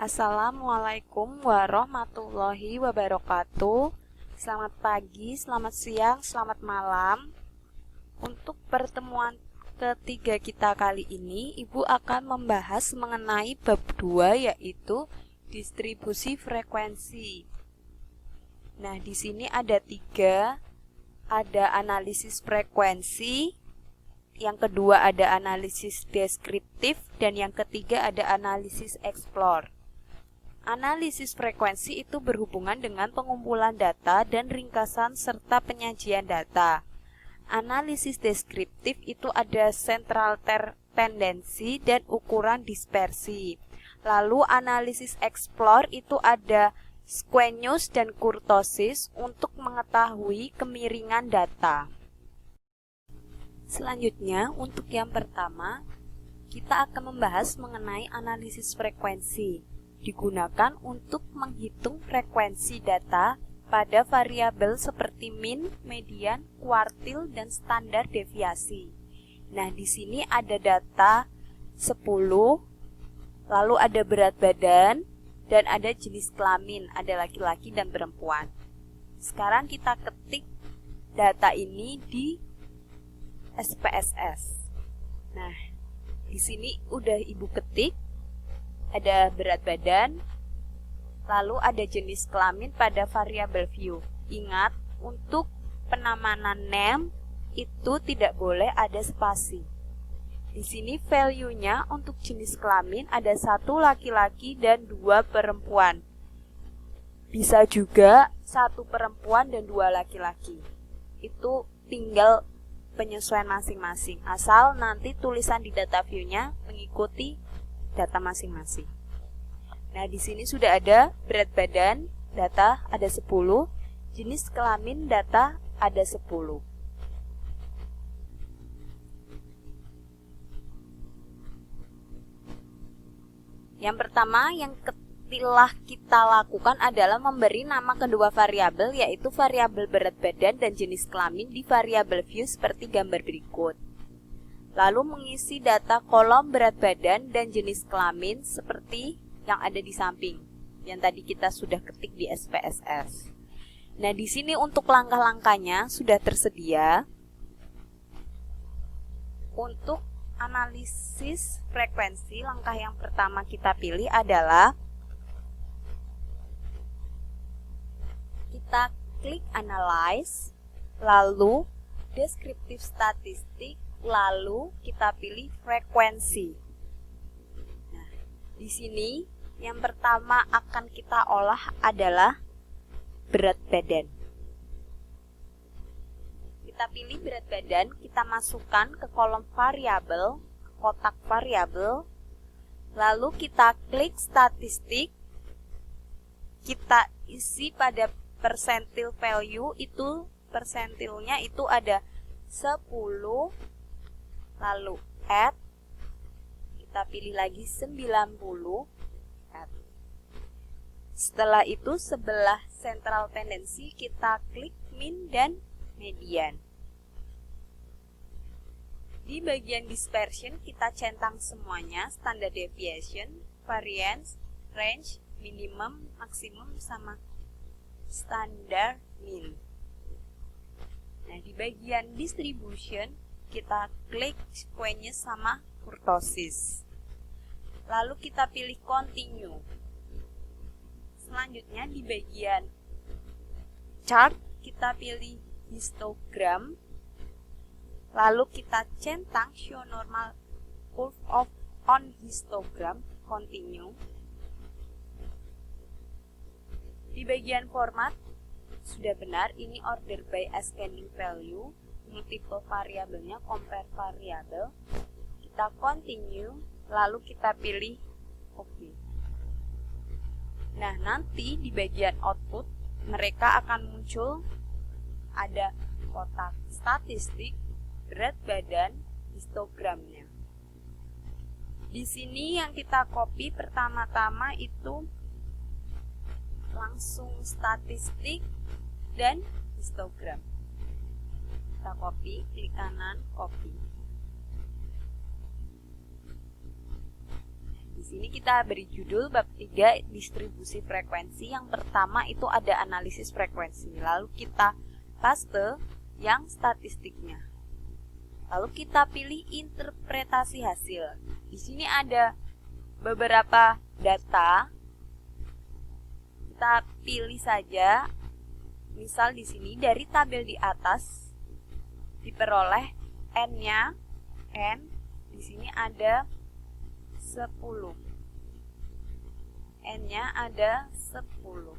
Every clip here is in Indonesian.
Assalamualaikum warahmatullahi wabarakatuh. Selamat pagi, selamat siang, selamat malam. Untuk pertemuan ketiga kita kali ini, Ibu akan membahas mengenai bab 2, yaitu distribusi frekuensi. Nah, di sini ada 3, ada analisis frekuensi, yang kedua ada analisis deskriptif, dan yang ketiga ada analisis explore. Analisis frekuensi itu berhubungan dengan pengumpulan data dan ringkasan serta penyajian data. Analisis deskriptif itu ada central tendensi dan ukuran dispersi. Lalu analisis explore itu ada squenius dan kurtosis untuk mengetahui kemiringan data. Selanjutnya, untuk yang pertama, kita akan membahas mengenai analisis frekuensi. Digunakan untuk menghitung frekuensi data pada variabel seperti min, median, kuartil, dan standar deviasi. Nah, di sini ada data 10, lalu ada berat badan, dan ada jenis kelamin, ada laki-laki dan perempuan. Sekarang kita ketik data ini di SPSS. Nah, di sini udah Ibu ketik, ada berat badan, lalu ada jenis kelamin pada variabel view. Ingat, untuk penamanan name itu tidak boleh ada spasi. Di sini value-nya untuk jenis kelamin ada 1 laki-laki dan 2 perempuan. Bisa juga 1 perempuan dan 2 laki-laki. Itu tinggal penyesuaian masing-masing, asal nanti tulisan di data view-nya mengikuti data masing-masing. Nah, di sini sudah ada berat badan, data ada 10, jenis kelamin data ada 10. Yang pertama yang telah kita lakukan adalah memberi nama kedua variabel, yaitu variabel berat badan dan jenis kelamin di variabel view seperti gambar berikut. Lalu mengisi data kolom berat badan dan jenis kelamin seperti yang ada di samping, yang tadi kita sudah ketik di SPSS. Nah, di sini untuk langkah-langkahnya sudah tersedia. Untuk analisis frekuensi, langkah yang pertama kita pilih adalah kita klik analyze, lalu deskriptif statistik, lalu kita pilih frekuensi. Nah, di sini yang pertama akan kita olah adalah berat badan. Kita pilih berat badan, kita masukkan ke kolom variabel, kotak variabel, lalu kita klik statistik, kita isi pada persentil value, itu persentilnya itu ada 10, lalu add, kita pilih lagi 90, add. Setelah itu sebelah central tendensi kita klik min dan median. Di bagian dispersion kita centang semuanya, standard deviation, variance, range, minimum, maksimum, sama standar min. Nah, di bagian distribution kita klik squenius sama kurtosis. Lalu kita pilih continue. Selanjutnya di bagian chart kita pilih histogram. Lalu kita centang show normal curve of on histogram, continue. Di bagian format sudah benar, ini order by ascending value, multiple variabelnya compare variabel. Kita continue, lalu kita pilih OK. Nah, nanti di bagian output mereka akan muncul ada kotak statistik, berat badan, histogramnya. Di sini yang kita copy pertama-tama itu langsung statistik dan histogram. Kita copy, klik kanan, copy. Di sini kita beri judul bab 3 distribusi frekuensi. Yang pertama itu ada analisis frekuensi. Lalu kita paste yang statistiknya. Lalu kita pilih interpretasi hasil. Di sini ada beberapa data. Kita pilih saja. Misal di sini dari tabel di atas diperoleh N-nya, N di sini ada 10. N-nya ada 10.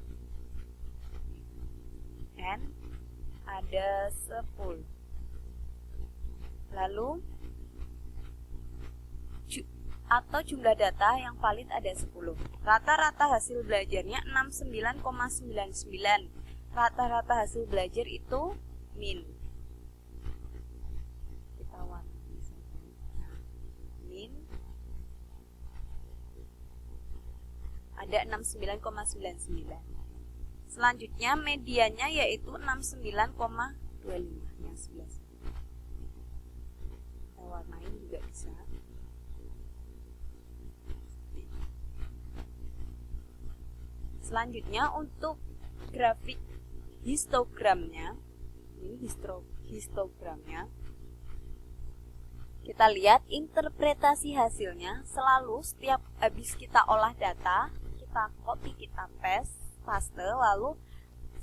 N ada 10. Lalu atau jumlah data yang valid ada 10. Rata-rata hasil belajarnya 69,99. Rata-rata hasil belajar itu min. Kita warnai saja. Min ada 69,99. Selanjutnya medianya yaitu 69,25 yang sebelah sini. Kita warnai juga bisa. Selanjutnya untuk grafik histogramnya, ini histogramnya. Kita lihat interpretasi hasilnya. Selalu setiap habis kita olah data, kita copy, kita paste, lalu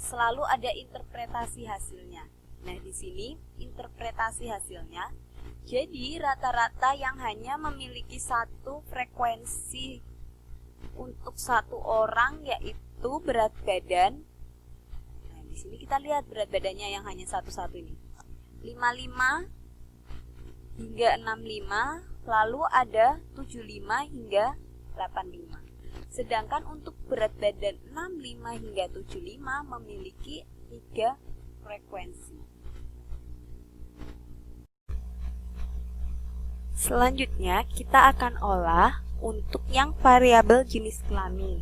selalu ada interpretasi hasilnya. Nah, di sini interpretasi hasilnya. Jadi rata-rata yang hanya memiliki satu frekuensi untuk satu orang yaitu berat badan. Nah, di sini kita lihat berat badannya yang hanya satu-satu ini. 55 hingga 65, lalu ada 75 hingga 85. Sedangkan untuk berat badan 65 hingga 75 memiliki 3 frekuensi. Selanjutnya kita akan olah untuk yang variabel jenis kelamin.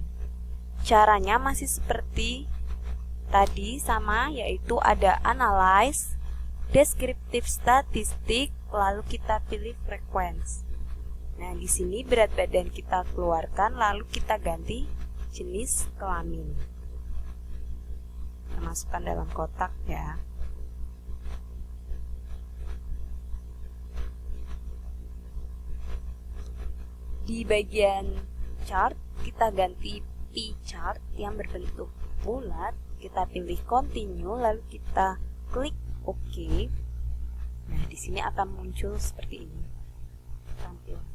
Caranya masih seperti tadi sama, yaitu ada analyze, deskriptif statistik, lalu kita pilih frekuensi. Nah, di sini berat badan kita keluarkan, lalu kita ganti jenis kelamin. Kita masukkan dalam kotak ya. Di bagian chart kita ganti P chart yang berbentuk bulat, kita pilih continue, lalu kita klik OK. Nah, di sini akan muncul seperti ini tampilannya.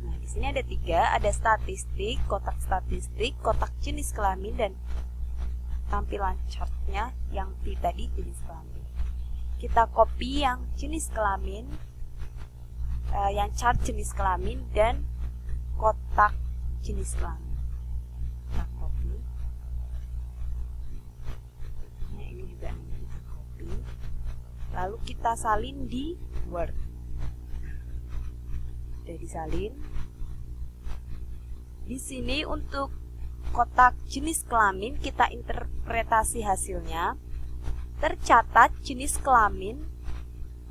Nah, di sini ada 3, ada statistik, kotak jenis kelamin, dan tampilan chartnya yang P tadi jenis kelamin. Kita copy yang jenis kelamin, yang chart jenis kelamin dan kotak jenis kelamin. Kita copy. Nah, ini juga kita copy. Lalu kita salin di Word. Sudah disalin. Di sini untuk kotak jenis kelamin kita interpretasi hasilnya. Tercatat jenis kelamin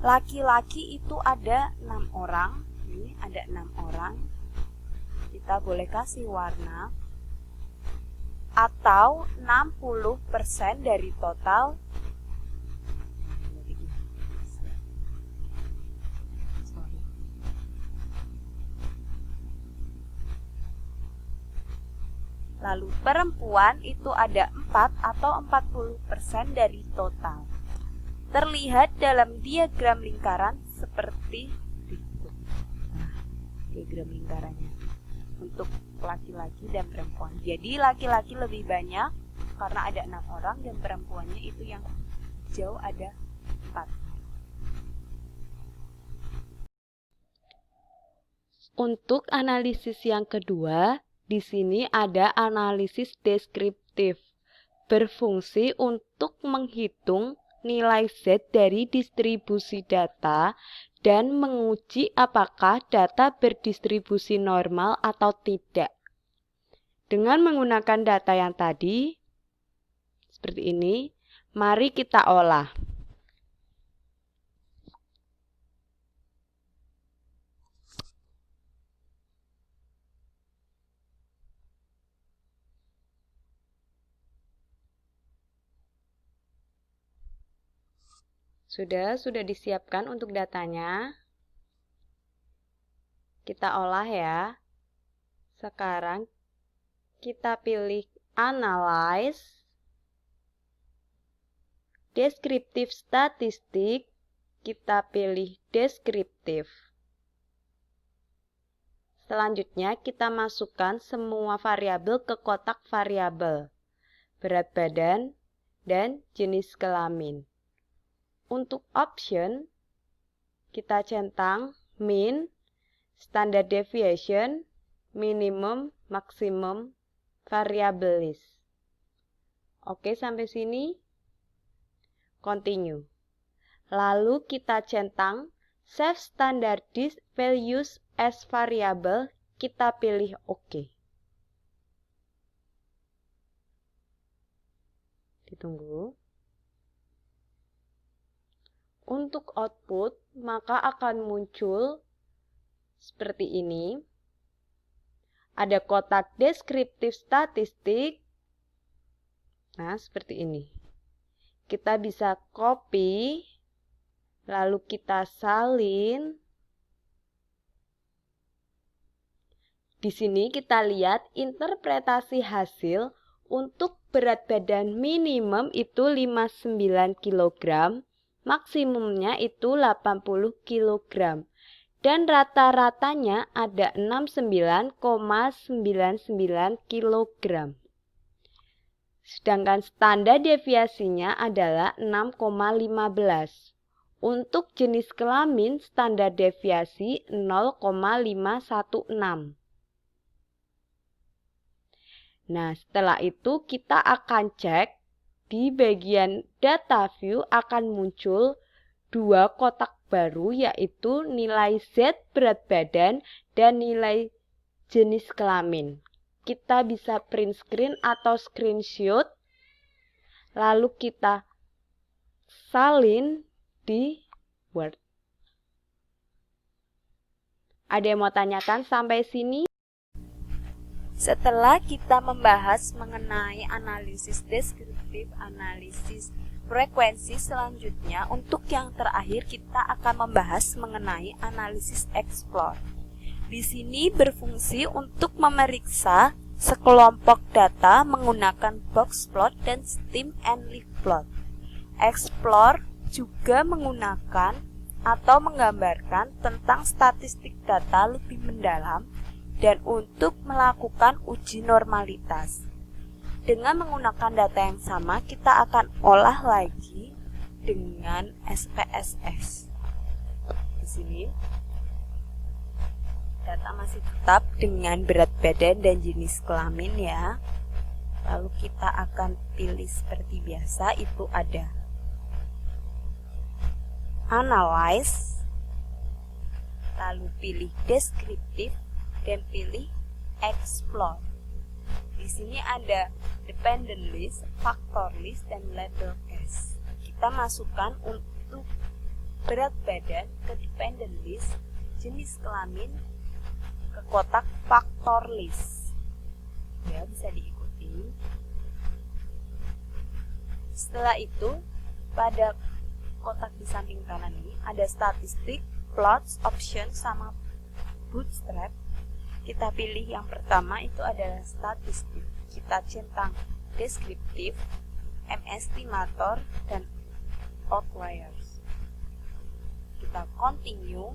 laki-laki itu ada 6 orang. Ini ada 6 orang. Kita boleh kasih warna atau 60% dari total. Lalu perempuan itu ada 4 atau 40% dari total. Terlihat dalam diagram lingkaran seperti berikut. Nah, diagram lingkarannya untuk laki-laki dan perempuan. Jadi laki-laki lebih banyak karena ada 6 orang, dan perempuannya itu yang jauh ada 4. Untuk analisis yang kedua, di sini ada analisis deskriptif, berfungsi untuk menghitung nilai Z dari distribusi data dan menguji apakah data berdistribusi normal atau tidak. Dengan menggunakan data yang tadi, seperti ini, mari kita olah. Sudah disiapkan untuk datanya. Kita olah ya. Sekarang kita pilih Analyze, Descriptive Statistik, kita pilih Deskriptif. Selanjutnya kita masukkan semua variabel ke kotak variabel, berat badan, dan jenis kelamin. Untuk option, kita centang mean, standard deviation, minimum, maksimum, variable list. Oke, sampai sini. Continue. Lalu kita centang save standardized values as variable, kita pilih OK. Ditunggu. Untuk output, maka akan muncul seperti ini. Ada kotak deskriptif statistik. Nah, seperti ini. Kita bisa copy, lalu kita salin. Di sini kita lihat interpretasi hasil untuk berat badan minimum itu 59 kg, maksimumnya itu 80 kg. Dan rata-ratanya ada 69,99 kg. Sedangkan standar deviasinya adalah 6,15. Untuk jenis kelamin standar deviasi 0,516. Nah, setelah itu kita akan cek di bagian data view akan muncul dua kotak baru, yaitu nilai Z berat badan dan nilai jenis kelamin. Kita bisa print screen atau screenshot, lalu kita salin di Word. Ada yang mau tanyakan sampai sini? Setelah kita membahas mengenai analisis deskriptif, analisis frekuensi, selanjutnya untuk yang terakhir kita akan membahas mengenai analisis explore. Di sini berfungsi untuk memeriksa sekelompok data menggunakan box plot dan stem and leaf plot. Explore juga menggunakan atau menggambarkan tentang statistik data lebih mendalam dan untuk melakukan uji normalitas. Dengan menggunakan data yang sama, kita akan olah lagi dengan SPSS. Di sini data masih tetap dengan berat badan dan jenis kelamin ya. Lalu kita akan pilih seperti biasa, itu ada Analyze, lalu pilih Deskriptif dan pilih Explore. Di sini ada Dependent List, Factor List, dan Label Case. Kita masukkan untuk berat badan ke Dependent List, jenis kelamin ke kotak Factor List. Ya, bisa diikuti. Setelah itu, pada kotak di samping kanan ini ada statistik, plots, option, sama bootstrap. Kita pilih yang pertama, itu adalah statistik. Kita centang deskriptif, estimator, dan outliers. Kita continue.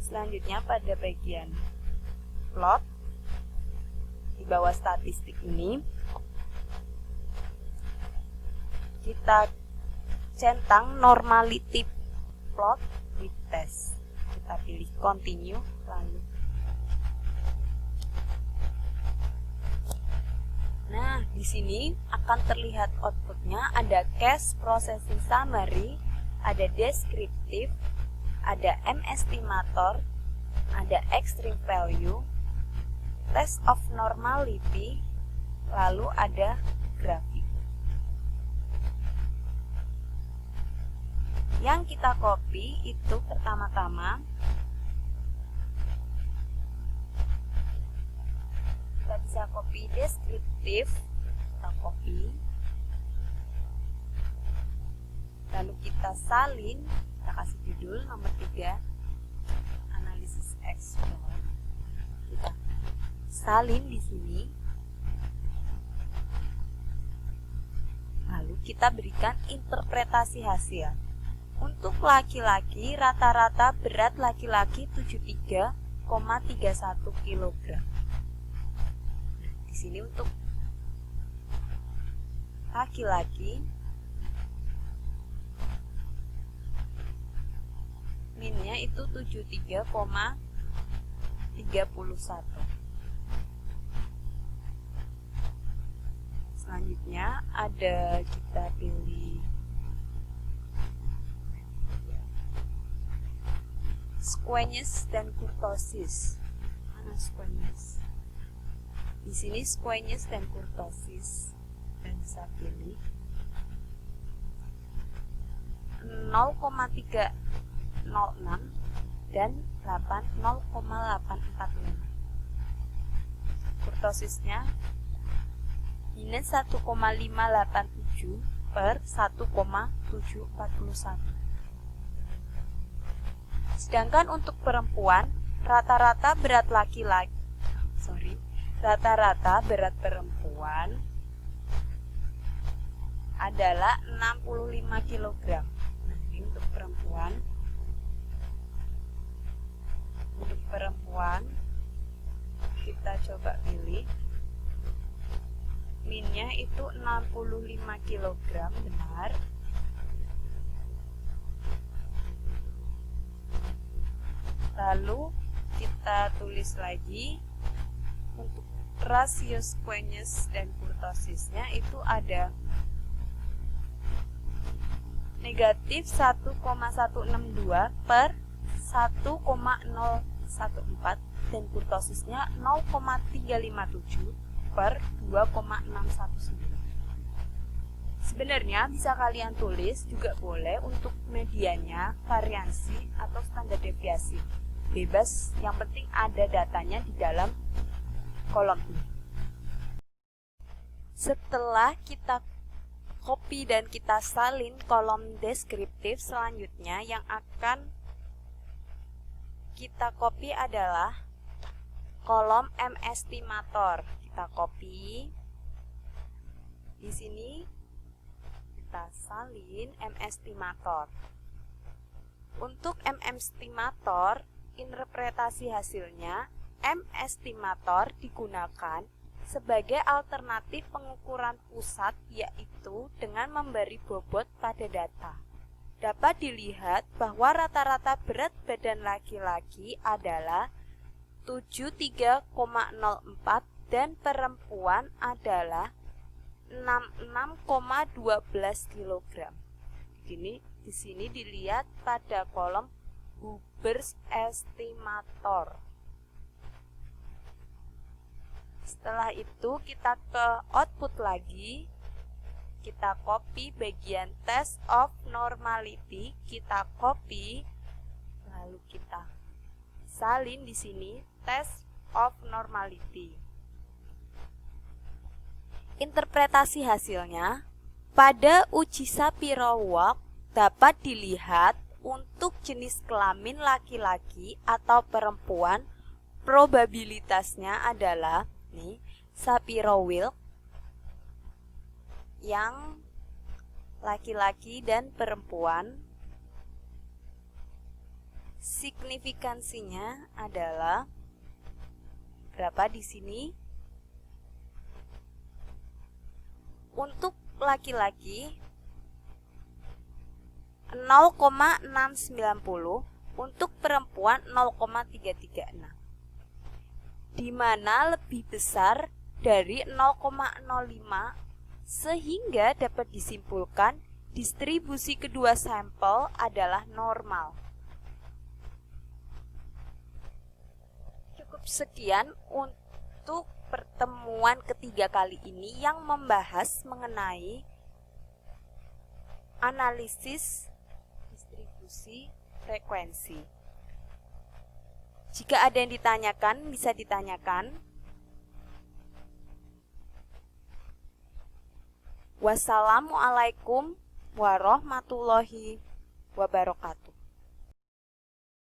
Selanjutnya pada bagian plot, di bawah statistik ini kita centang normality plot with test. Kita pilih continue, lalu. Nah, di sini akan terlihat outputnya, ada case processing summary, ada deskriptif, ada estimator, ada extreme value, test of normality, lalu ada grafik. Yang kita copy itu pertama-tama kita bisa copy deskriptif, kita copy. Lalu kita salin, kita kasih judul nomor 3, analisis ekspor. Kita salin di sini. Lalu kita berikan interpretasi hasil. Untuk laki-laki, rata-rata berat laki-laki 73,31 kg. Di sini untuk laki-laki, minnya itu 73,31. Selanjutnya ada kita pilih squamous dan kurtosis. Mana squamous? Di sini squamous dan kurtosis, dan bisa pilih 0,306 dan 0,845. Kurtosisnya minus 1,587 per 1,741. Sedangkan untuk perempuan, rata-rata berat perempuan adalah 65 kg. Nah, ini untuk perempuan. Untuk perempuan kita coba pilih. Minnya itu 65 kg, benar. Lalu kita tulis lagi untuk rasio squamous dan kurtosisnya itu ada negatif 1,162 per 1,014 dan kurtosisnya 0,357 per 2,619. Sebenarnya bisa kalian tulis juga boleh untuk medianya, variansi, atau standar deviasi. Bebas, yang penting ada datanya di dalam kolom ini. Setelah kita copy dan kita salin kolom deskriptif, selanjutnya yang akan kita copy adalah kolom M-estimator. Kita copy di sini, kita salin M-estimator. Untuk M-estimator, interpretasi hasilnya, M-estimator digunakan sebagai alternatif pengukuran pusat, yaitu dengan memberi bobot pada data. Dapat dilihat bahwa rata-rata berat badan laki-laki adalah 73,04 dan perempuan adalah 66,12 kg. Di sini dilihat pada kolom Huber's estimator. Setelah itu kita ke output lagi. Kita copy bagian test of normality, kita copy, lalu kita salin di sini test of normality. Interpretasi hasilnya, pada uji Shapiro-Wilk dapat dilihat untuk jenis kelamin laki-laki atau perempuan, probabilitasnya adalah Shapiro-Wilk yang laki-laki dan perempuan. Signifikansinya adalah berapa di sini? Untuk laki-laki 0,690, untuk perempuan 0,336. Di mana lebih besar dari 0,05, sehingga dapat disimpulkan distribusi kedua sampel adalah normal. Cukup sekian untuk pertemuan ketiga kali ini yang membahas mengenai analisis distribusi frekuensi. Jika ada yang ditanyakan, bisa ditanyakan. Wassalamualaikum warahmatullahi wabarakatuh.